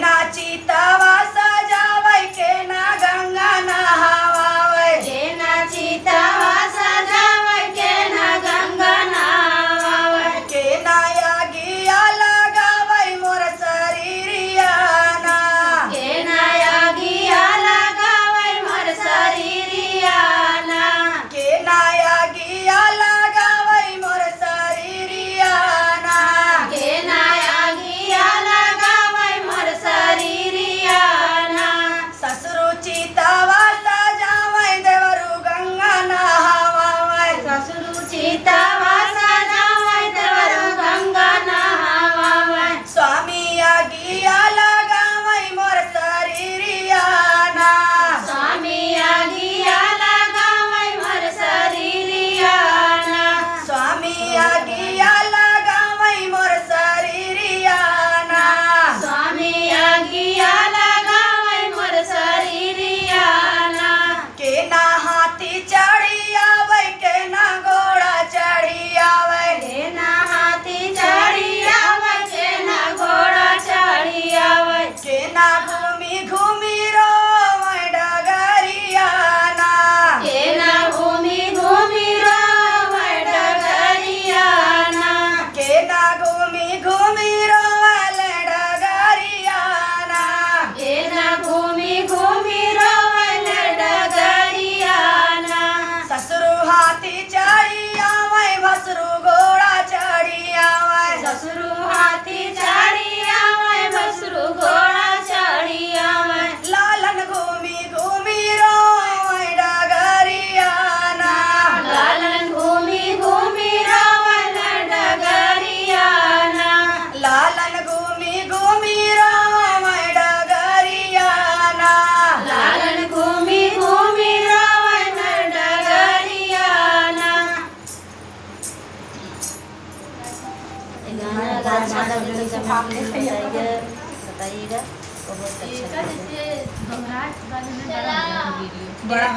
ना चितवा सजावै के ना गंगा नहावै के ना चितवा सजावै के ना गंगा नहावै के ना यागिया लगावै मोर शरीरिया ना के ना यागिया लगावै मोर शरीरिया ना के ना यागिया लगावै मोर शरीरिया ना के ना यागिया लगावै मोर शरीरिया ना ससुरु चितवा सजावै देवरु गंगा नहावै ससुरु चितवा सजावै देवरु गंगा नहावै स्वामी यागिया लगावै मोर शरीरिया ना स्वामी यागिया लगावै मोर शरीरिया ना स्वामी यागिया लगावै मोर शरीरिया ना स्वामी यागिया लगावै मोर शरीरिया ना के ना हाथी चढ़ी आवै के ना घोड़ा चढ़ी आवै के ना हाथी चढ़ी आवै के ना घोड़ा चढ़ी आवै के ना घूमी घूमी रोवै डगरिया ना के ना घूमी घूमी रोवै डगरिया ना के ना घूमी घूमी रोवै डगरिया ना के ना घूमी घूमी रोवै डगरिया ना ससुरु हाथी चढ़ी आवै भसुरु घोड़ा चढ़ी आवै ससुरु हाथी चढ़ी आवै भसुरु घोड़ा चढ़ी आवै लालन घूमी घूमी रोवै डगरिया ना लालन घूमी घूमी रोवै डगरिया ना लालन घूमी घूमी रोवै डगरिया ना लालन घूमी घूमी रोवै डगरिया ना बताइएगा बहुत अच्छा